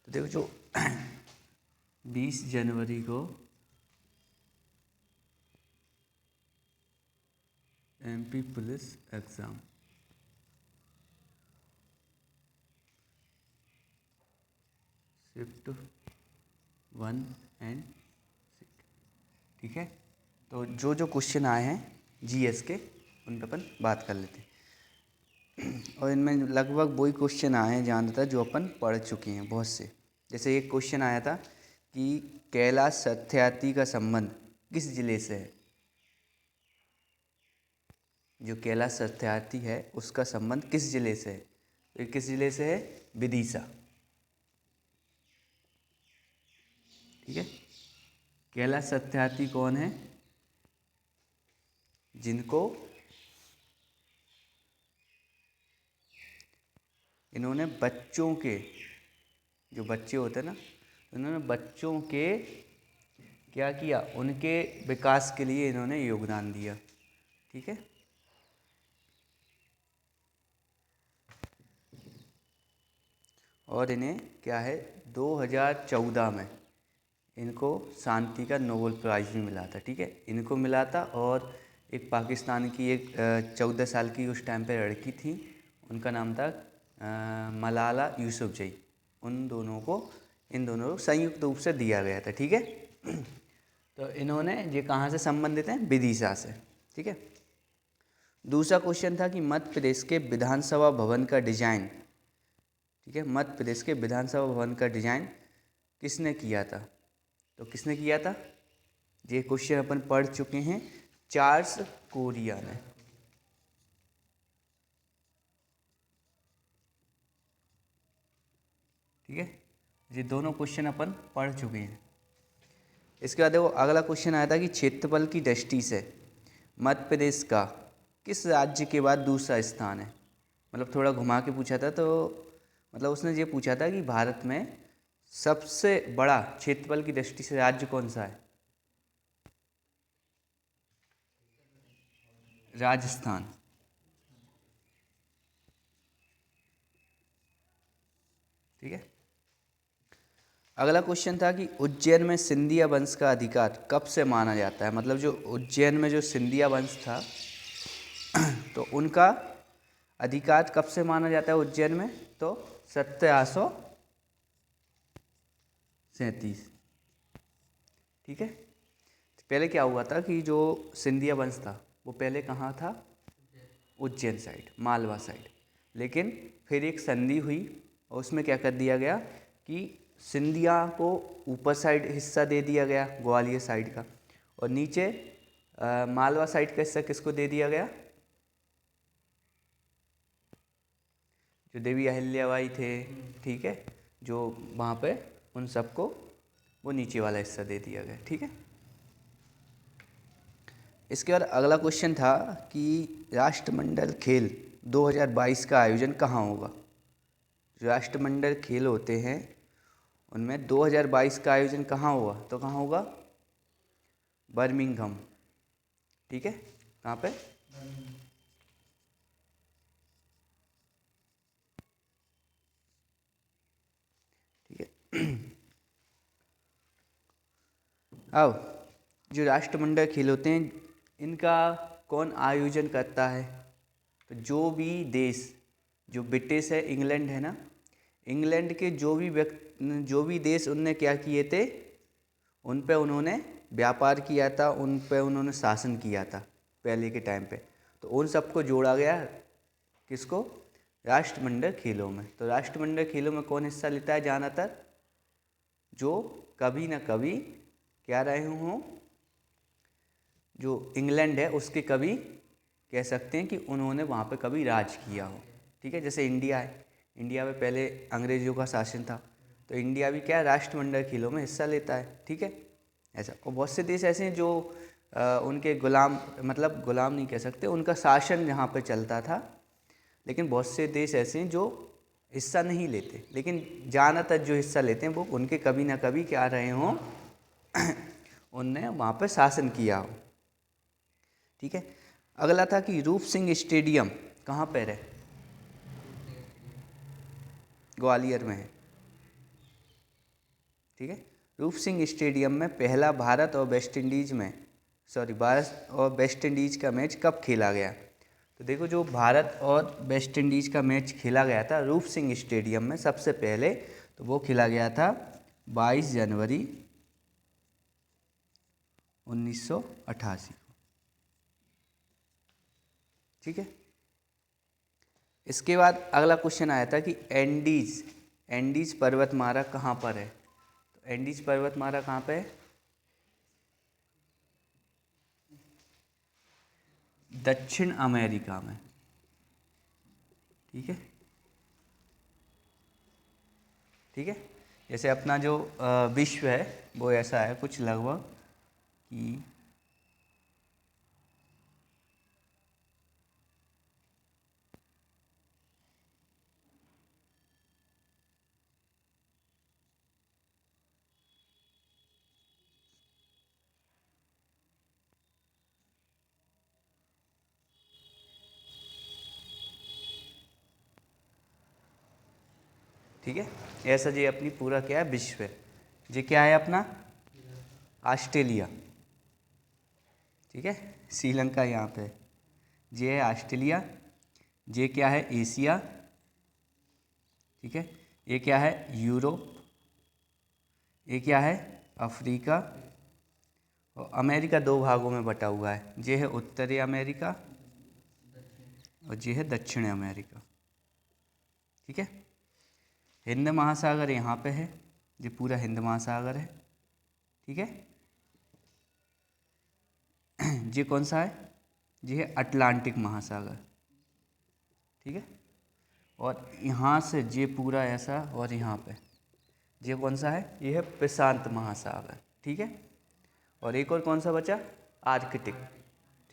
तो देखो जो 20 जनवरी को MP police exam, shift 1 and 6, ठीक है। तो जो जो क्वेश्चन आए हैं जीएस के उन पर अपन बात कर लेते हैं। और इनमें लगभग वही क्वेश्चन आए हैं ज़्यादातर जो अपन पढ़ चुके हैं बहुत से। जैसे एक क्वेश्चन आया था कि कैलाश सत्यार्थी का संबंध किस जिले से है। जो कैलाश सत्यार्थी है उसका संबंध किस जिले से है, तो किस जिले से है, विदिशा, ठीक है। कैलाश सत्यार्थी कौन है, जिनको इन्होंने बच्चों के, जो बच्चे होते हैं ना, इन्होंने बच्चों के क्या किया, उनके विकास के लिए इन्होंने योगदान दिया, ठीक है। और इन्हें क्या है 2014 में इनको शांति का नोबेल प्राइज़ भी मिला था, ठीक है, इनको मिला था। और एक पाकिस्तान की एक 14 साल की उस टाइम पे लड़की थी, उनका नाम था मलाला यूसुफजई। इन दोनों को संयुक्त रूप से दिया गया था, ठीक है। तो इन्होंने ये कहाँ से संबंधित हैं, विदिशा से, ठीक है। दूसरा क्वेश्चन था कि मध्य प्रदेश के विधानसभा भवन का डिजाइन, ठीक है, मध्य प्रदेश के विधानसभा भवन का डिजाइन किसने किया था, तो किसने किया था, ये क्वेश्चन अपन पढ़ चुके हैं, चार्ल्स कोरिया ने, ठीक है। ये दोनों क्वेश्चन अपन पढ़ चुके हैं। इसके बाद देखो अगला क्वेश्चन आया था कि क्षेत्रफल की दृष्टि से मध्य प्रदेश का किस राज्य के बाद दूसरा स्थान है। मतलब थोड़ा घुमा के पूछा था, तो मतलब उसने ये पूछा था कि भारत में सबसे बड़ा क्षेत्रफल की दृष्टि से राज्य कौन सा है, राजस्थान, ठीक है। अगला क्वेश्चन था कि उज्जैन में सिंधिया वंश का अधिकार कब से माना जाता है। मतलब जो उज्जैन में जो सिंधिया वंश था तो उनका अधिकार कब से माना जाता है उज्जैन में, तो 1737, ठीक है। पहले क्या हुआ था कि जो सिंधिया वंश था वो पहले कहाँ था, उज्जैन साइड, मालवा साइड। लेकिन फिर एक संधि हुई और उसमें क्या कर दिया गया कि सिंधिया को ऊपर साइड हिस्सा दे दिया गया, ग्वालियर साइड का, और नीचे मालवा साइड का हिस्सा किसको दे दिया गया, जो देवी अहिल्याबाई थे, ठीक है, जो वहाँ पे उन सबको वो नीचे वाला हिस्सा दे दिया गया, ठीक है। इसके बाद अगला क्वेश्चन था कि राष्ट्रमंडल खेल 2022 का आयोजन कहाँ होगा। जो राष्ट्रमंडल खेल होते हैं उनमें 2022 का आयोजन कहाँ हुआ, तो कहाँ होगा, बर्मिंघम, ठीक है। कहाँ पे, ठीक है। अब जो राष्ट्रमंडल खेल होते हैं इनका कौन आयोजन करता है, तो जो भी देश, जो ब्रिटिश है, इंग्लैंड है ना, इंग्लैंड के जो भी देश उनने क्या किए थे, उन पे उन्होंने व्यापार किया था, उन पे उन्होंने शासन किया था पहले के टाइम पे, तो उन सबको जोड़ा गया किसको, राष्ट्रमंडल खेलों में। तो राष्ट्रमंडल खेलों में कौन हिस्सा लेता है ज़्यादातर, जो कभी ना कभी क्या रहे हों, जो इंग्लैंड है उसके कभी कह सकते हैं कि उन्होंने वहाँ पे कभी राज किया हो, ठीक है। जैसे इंडिया है, इंडिया में पहले अंग्रेज़ों का शासन था, तो इंडिया भी क्या है, राष्ट्रमंडल खेलों में हिस्सा लेता है, ठीक है, ऐसा। और बहुत से देश ऐसे हैं जो उनके गुलाम, मतलब गुलाम नहीं कह सकते, उनका शासन यहाँ पे चलता था, लेकिन बहुत से देश ऐसे हैं जो हिस्सा नहीं लेते, लेकिन ज़्यादातर जो हिस्सा लेते हैं वो उनके कभी ना कभी क्या रहे हों उनने वहाँ पे शासन किया हो, ठीक है। अगला था कि रूप सिंह स्टेडियम कहाँ पर है, ग्वालियर में है, ठीक है। रूप सिंह स्टेडियम में पहला भारत और वेस्ट इंडीज़ का मैच कब खेला गया? तो देखो, जो भारत और वेस्ट इंडीज़ का मैच खेला गया था रूप सिंह स्टेडियम में सबसे पहले, तो वो खेला गया था 22 जनवरी 1988 को। ठीक है। इसके बाद अगला क्वेश्चन आया था कि एंडीज पर्वतमाला कहाँ पर है? तो एंडीज पर्वतमाला कहाँ पे है? दक्षिण अमेरिका में। ठीक है, ठीक है। जैसे अपना जो विश्व है वो ऐसा है कुछ लगभग कि ठीक है, ऐसा जी अपनी पूरा क्या है विश्व है। ये क्या है अपना ऑस्ट्रेलिया। ठीक है, श्रीलंका यहाँ पे है। ये है ऑस्ट्रेलिया। ये क्या है एशिया। ठीक है, ये क्या है यूरोप। ये क्या है अफ्रीका। और अमेरिका दो भागों में बटा हुआ है। ये है उत्तरी अमेरिका और ये है दक्षिण अमेरिका। ठीक है, हिंद महासागर यहाँ पे है। ये पूरा हिंद महासागर है। ठीक है, ये कौन सा है? ये है अटलांटिक महासागर। ठीक है, और यहाँ से ये पूरा ऐसा, और यहाँ पे ये कौन सा है? ये है प्रशांत महासागर। ठीक है, और एक और कौन सा बचा? आर्कटिक।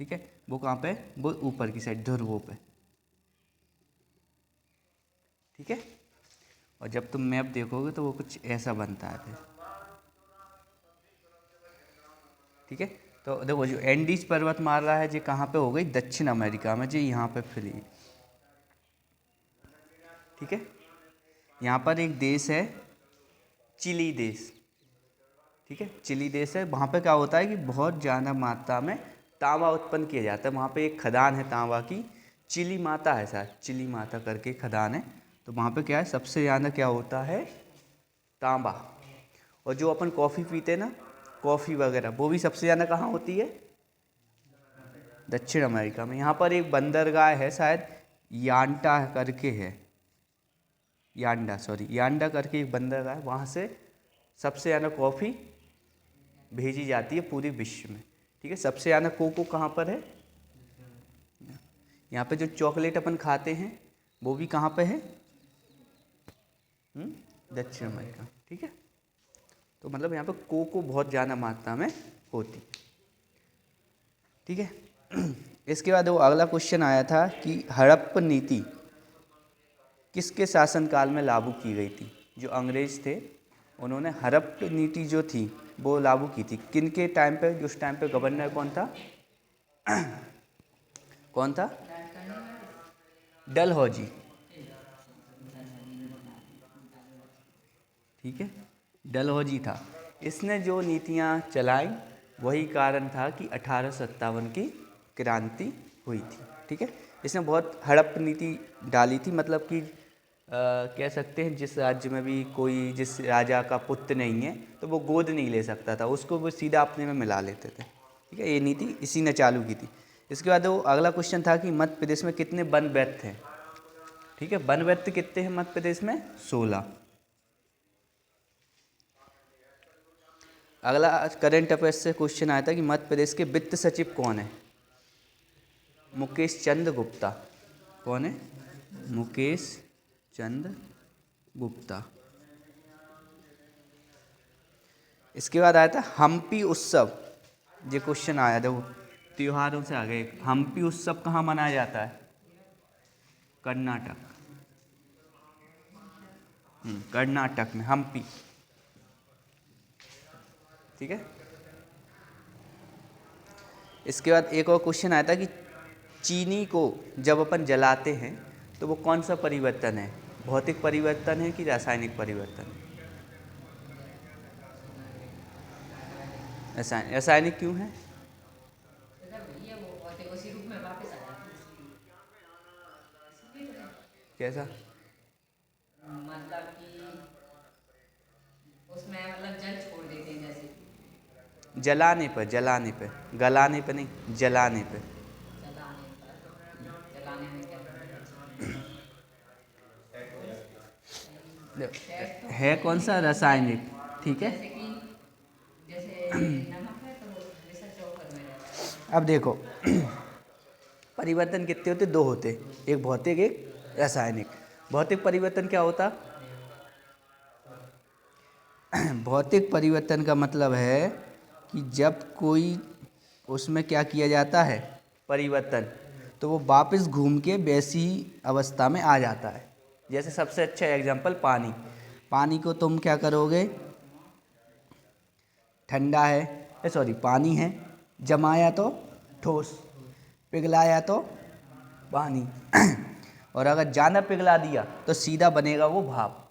ठीक है, वो कहाँ पे? वो ऊपर की साइड ध्रुवों पे। ठीक है, और जब तुम मैप देखोगे तो वो कुछ ऐसा बनता है फिर। ठीक है, तो देखो जो एंडीज पर्वतमाला है ये कहाँ पे हो गई? दक्षिण अमेरिका में, जी यहाँ पे फैली। ठीक है, यहाँ पर एक देश है चिली देश। ठीक है, चिली देश है। वहाँ पे क्या होता है कि बहुत ज़्यादा मात्रा में तांबा उत्पन्न किया जाता है। वहाँ पे एक खदान है तांबा की, चिली माता है शायद, चिली माता करके खदान है। तो वहाँ पे क्या है सबसे ज़्यादा क्या होता है? तांबा। और जो अपन कॉफ़ी पीते हैं ना, कॉफ़ी वगैरह, वो भी सबसे ज़्यादा कहाँ होती है? दक्षिण अमेरिका में। यहाँ पर एक बंदरगाह है शायद, यांडा करके है, यांडा करके एक बंदरगाह है। वहाँ से सबसे ज़्यादा कॉफ़ी भेजी जाती है पूरे विश्व में। ठीक है, सबसे ज़्यादा कोको कहाँ पर है? यहाँ पे जो चॉकलेट अपन खाते हैं वो भी कहाँ पे है? दक्षिण अमेरिका। ठीक है, तो मतलब यहाँ पे कोको बहुत ज़्यादा मात्रा में होती। ठीक है, इसके बाद वो अगला क्वेश्चन आया था कि हड़प्पन नीति किसके शासनकाल में लागू की गई थी? जो अंग्रेज थे उन्होंने हड़प्पन नीति जो थी वो लागू की थी। किन के टाइम पे? उस टाइम पे गवर्नर कौन था? कौन था? डलहौजी। ठीक है, डलहौजी था। इसने जो नीतियाँ चलाई वही कारण था कि 1857 की क्रांति हुई थी। ठीक है, इसने बहुत हड़प्पन नीति डाली थी। मतलब कि कह सकते हैं जिस राज्य में भी कोई जिस राजा का पुत्र नहीं है तो वो गोद नहीं ले सकता था, उसको वो सीधा अपने में मिला लेते थे। ठीक है, ये नीति इसी ने चालू की थी। इसके बाद वो अगला क्वेश्चन था कि मध्य प्रदेश में कितने वन व्यक्त हैं? ठीक है, वन व्यक्त कितने हैं मध्य प्रदेश में? 16। अगला करंट अफेयर्स से क्वेश्चन आया था कि मध्य प्रदेश के वित्त सचिव कौन है? मुकेश चंद्र गुप्ता। कौन है? मुकेश चंद्र गुप्ता। इसके बाद आया था हम्पी उत्सव। ये क्वेश्चन आया था, वो त्योहारों से आ गए। हम्पी उत्सव कहाँ मनाया जाता है? कर्नाटक। कर्नाटक में हम्पी। ठीक है, इसके बाद एक और क्वेश्चन आया था कि चीनी को जब अपन जलाते हैं तो वो कौन सा परिवर्तन है? भौतिक परिवर्तन है कि रासायनिक परिवर्तन? रासायनिक क्यों है? कैसा? मतलब कि उसमें मतलब जल छोड़ देते हैं जैसे जलाने पर, जलाने पे, गलाने पे नहीं, जलाने पे। जलाने पर जलाने में क्या टेस्ट तो है होता ही कौन सा लेकिन रासायनिक, ठीक है। जैसे कि जैसे नमक है तो हमेशा चौकर में रहता है अब देखो परिवर्तन कितने होते? दो होते, एक भौतिक एक रासायनिक। भौतिक परिवर्तन क्या होता? भौतिक परिवर्तन का मतलब है कि जब कोई उसमें क्या किया जाता है परिवर्तन, तो वो वापस घूम के वैसी अवस्था में आ जाता है। जैसे सबसे अच्छा एग्जांपल पानी। पानी को तुम क्या करोगे? ठंडा है, सॉरी पानी है, जमाया तो ठोस, पिघलाया तो पानी और अगर ज़्यादा पिघला दिया तो सीधा बनेगा वो भाप।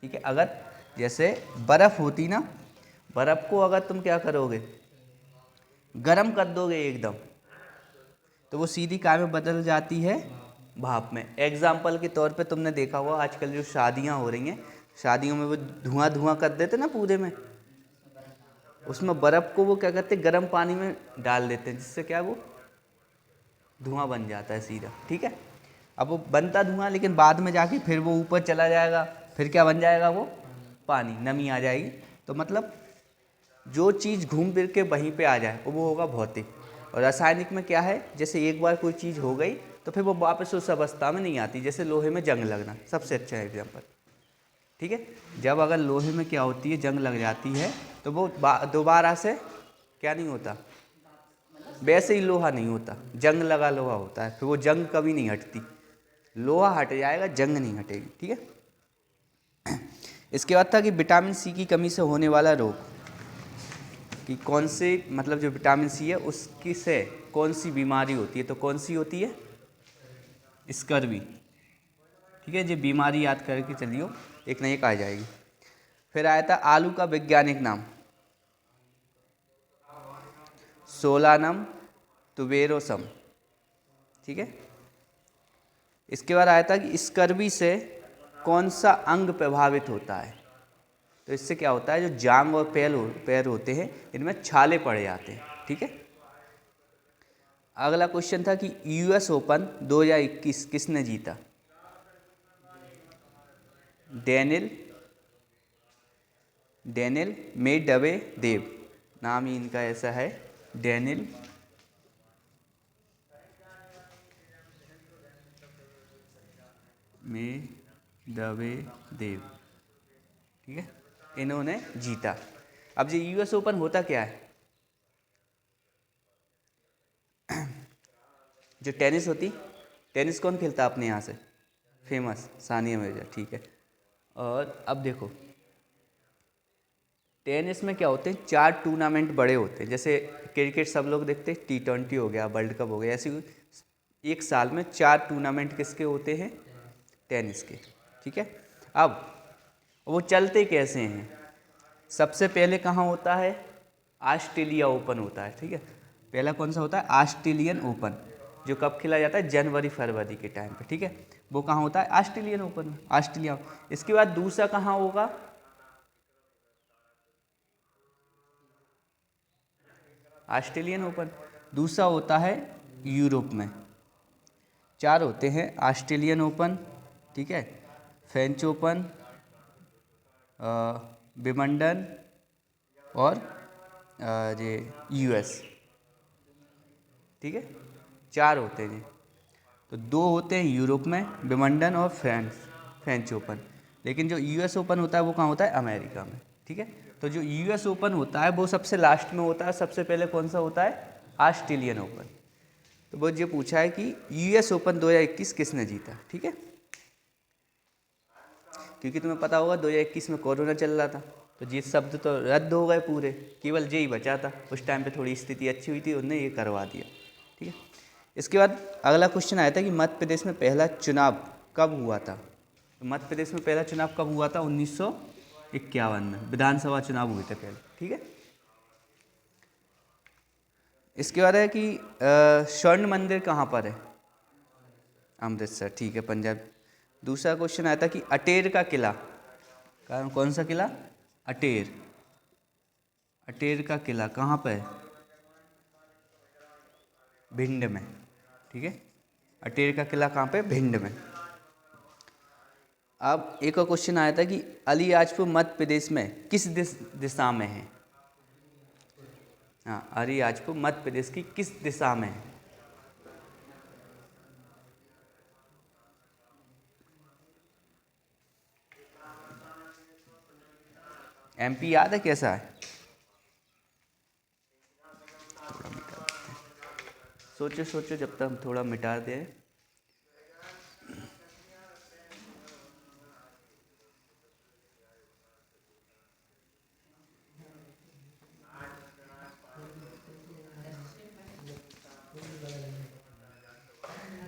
ठीक है। अगर जैसे बर्फ़ होती ना, बर्फ़ को अगर तुम क्या करोगे, गरम कर दोगे एकदम, तो वो सीधी काय में बदल जाती है? भाप में। एग्जाम्पल के तौर पे तुमने देखा होगा आजकल जो शादियां हो रही हैं, शादियों में वो धुआं धुआं कर देते ना पूरे में, उसमें बर्फ़ को वो क्या करते हैं, गर्म पानी में डाल देते हैं, जिससे क्या वो धुआं बन जाता है सीधा। ठीक है। अब वो बनता धुआं, लेकिन बाद में जाके फिर वो ऊपर चला जाएगा, फिर क्या बन जाएगा वो? पानी, नमी आ जाएगी। तो मतलब जो चीज़ घूम फिर के वहीं पे आ जाए वो होगा भौतिक। और रासायनिक में क्या है, जैसे एक बार कोई चीज़ हो गई तो फिर वो वापस उस अवस्था में नहीं आती। जैसे लोहे में जंग लगना सबसे अच्छा एग्जाम्पल। ठीक है। जब अगर लोहे में क्या होती है, जंग लग जाती है, तो वो दोबारा से क्या नहीं होता, वैसे ही लोहा नहीं होता, जंग लगा लोहा होता है। फिर वो जंग कभी नहीं हटती, लोहा हट जाएगा, जंग नहीं हटेगी। ठीक है। इसके बाद था कि विटामिन सी की कमी से होने वाला रोग, कि कौन से मतलब जो विटामिन सी है उसकी से कौन सी बीमारी होती है, तो कौन सी होती है? स्कर्वी। ठीक है। जो बीमारी याद करके चलियो, एक ना एक आ जाएगी। फिर आया था आलू का वैज्ञानिक नाम, सोलानम तुबेरोसम। ठीक है। इसके बाद आया था कि स्कर्वी से कौन सा अंग प्रभावित होता है, तो इससे क्या होता है, जो जांग और पैर होते हैं इनमें छाले पड़ जाते हैं। ठीक है। अगला क्वेश्चन था कि यूएस ओपन 2021 किसने जीता? डेनिल डेनिल मेडवेदेव, नाम ही इनका ऐसा है, डेनिल मेडवेदेव। ठीक है। इन्होंने जीता। अब ये यूएस ओपन होता क्या है? जो टेनिस होती, टेनिस कौन खेलता है अपने यहाँ से फेमस? सानिया मिर्जा। ठीक है। और अब देखो टेनिस में क्या होते हैं, 4 टूर्नामेंट बड़े होते हैं। जैसे क्रिकेट सब लोग देखते हैं, T20 हो गया, वर्ल्ड कप हो गया, ऐसे एक साल में 4 टूर्नामेंट किसके होते हैं? टेनिस के। ठीक है। अब वो चलते कैसे हैं? सबसे पहले कहाँ होता है? ऑस्ट्रेलिया ओपन होता है। ठीक है। पहला कौन सा होता है? ऑस्ट्रेलियन ओपन, जो कब खेला जाता है? जनवरी फरवरी के टाइम पे। ठीक है। वो कहाँ होता है? ऑस्ट्रेलियन ओपन में, ऑस्ट्रेलिया। इसके बाद दूसरा कहाँ होगा? Australian open. दूसरा होता है यूरोप में। 4 होते हैं, ऑस्ट्रेलियन ओपन, ठीक है, फ्रेंच ओपन, विंबलडन और ये यूएस। ठीक है। 4 होते हैं जी। तो 2 होते हैं यूरोप में, विंबलडन और फ्रेंच ओपन। लेकिन जो यूएस ओपन होता है वो कहाँ होता है? अमेरिका में। ठीक है। तो जो यूएस ओपन होता है वो सबसे लास्ट में होता है, सबसे पहले कौन सा होता है? Australian open. तो वो ये पूछा है कि यूएस ओपन 2021 किसने जीता। ठीक है। क्योंकि तुम्हें पता होगा 2021 में कोरोना चल रहा था, तो जीत शब्द तो रद्द हो गए पूरे, केवल जे ही बचा था। उस टाइम पे थोड़ी स्थिति अच्छी हुई थी, उन्होंने ये करवा दिया। ठीक है। इसके बाद अगला क्वेश्चन आया था कि मध्य प्रदेश में पहला चुनाव कब हुआ था। तो मध्य प्रदेश में पहला चुनाव कब हुआ था? 1951 में विधानसभा चुनाव हुए थे पहले। ठीक है। इसके बाद है कि स्वर्ण मंदिर कहाँ पर है? अमृतसर, ठीक है, पंजाब। दूसरा क्वेश्चन आया था कि अटेर का किला, कौन सा किला? अटेर। अटेर का किला कहाँ पर है? भिंड में, ठीक है। अटेर का किला कहाँ पे? भिंड में। अब एक और क्वेश्चन आया था कि अलीराजपुर मध्य प्रदेश में किस दिशा में है? हाँ, अलीराजपुर मध्य प्रदेश की किस दिशा में है? एमपी याद है कैसा है? थोड़ा मिटा देते हैं। सोचो सोचो जब तक हम थोड़ा मिटा दें।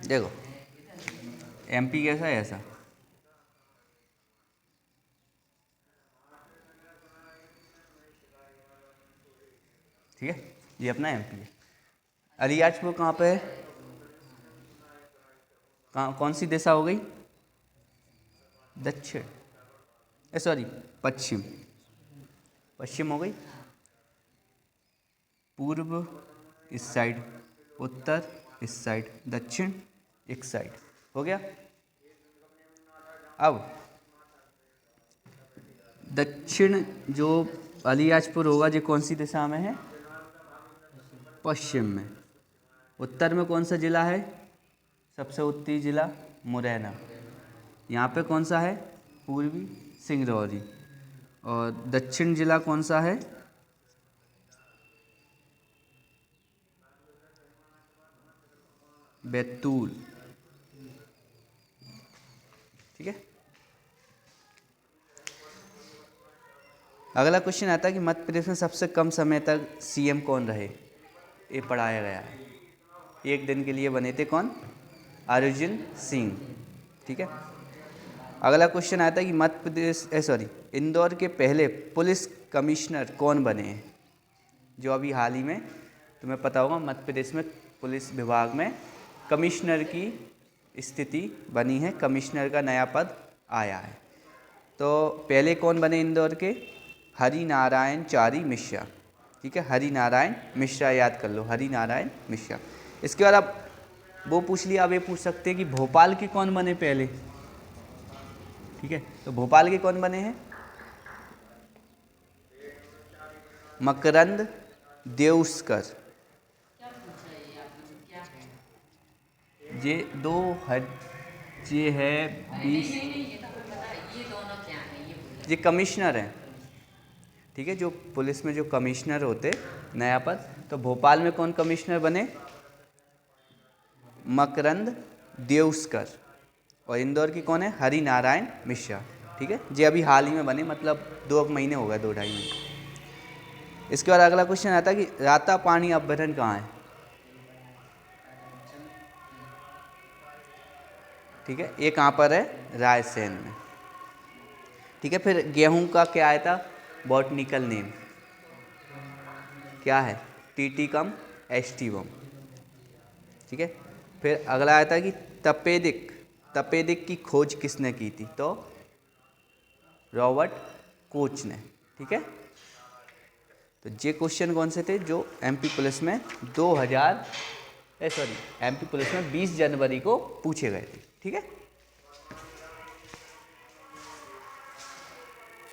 देखो एमपी कैसा है? ऐसा ठीक है, ये अपना एमपी है। अलीराजपुर कहाँ पे है? कौन सी दिशा हो गई? दक्षिण, सॉरी पश्चिम। पश्चिम हो गई। पूर्व इस साइड, उत्तर इस साइड, दक्षिण एक साइड, हो गया। अब दक्षिण जो अलीराजपुर होगा ये कौन सी दिशा में है? पश्चिम में। उत्तर में कौन सा जिला है? सबसे उत्तरी जिला मुरैना। यहाँ पे कौन सा है? पूर्वी सिंगरौली। और दक्षिण जिला कौन सा है? बैतूल, ठीक है। अगला क्वेश्चन आता है कि मध्य प्रदेश में सबसे कम समय तक सीएम कौन रहे? ये पढ़ाया गया है। एक दिन के लिए बने थे कौन? अर्जुन सिंह, ठीक है। अगला क्वेश्चन आता है कि मध्य प्रदेश इंदौर के पहले पुलिस कमिश्नर कौन बने हैं? जो अभी हाल ही में तुम्हें पता होगा मध्य प्रदेश में पुलिस विभाग में कमिश्नर की स्थिति बनी है, कमिश्नर का नया पद आया है। तो पहले कौन बने इंदौर के? हरिनारायण चारी मिश्रा, ठीक है। हरिनारायण मिश्रा याद कर लो, हरिनारायण मिश्रा। इसके बाद अब वो पूछ लिया, अब ये पूछ सकते हैं कि भोपाल के कौन बने पहले, ठीक है। तो भोपाल के कौन बने हैं? मकरंद देउस्कर। ये दो ये है 20, ये कमिश्नर हैं, ठीक है। जो पुलिस में जो कमिश्नर होते नया पद, तो भोपाल में कौन कमिश्नर बने? मकरंद देउस्कर। और इंदौर की कौन है? हरिनारायण मिश्रा, ठीक है। ये अभी हाल ही में बने, मतलब 2 महीने हो गए, 2-2.5 महीने। इसके बाद अगला क्वेश्चन आता है कि रातापानी अभ्यारण्य कहाँ है? ठीक है, ये कहाँ पर है? रायसेन में, ठीक है। फिर गेहूं का क्या आया था? बॉटनिकल नेम क्या है? टीटिकम एस्टिवम, ठीक है। फिर अगला आया था कि तपेदिक की खोज किसने की थी? तो रॉबर्ट कोच ने, ठीक है। तो ये क्वेश्चन कौन से थे जो एमपी पुलिस में 2000 एमपी पुलिस में 20 जनवरी को पूछे गए थे, ठीक है।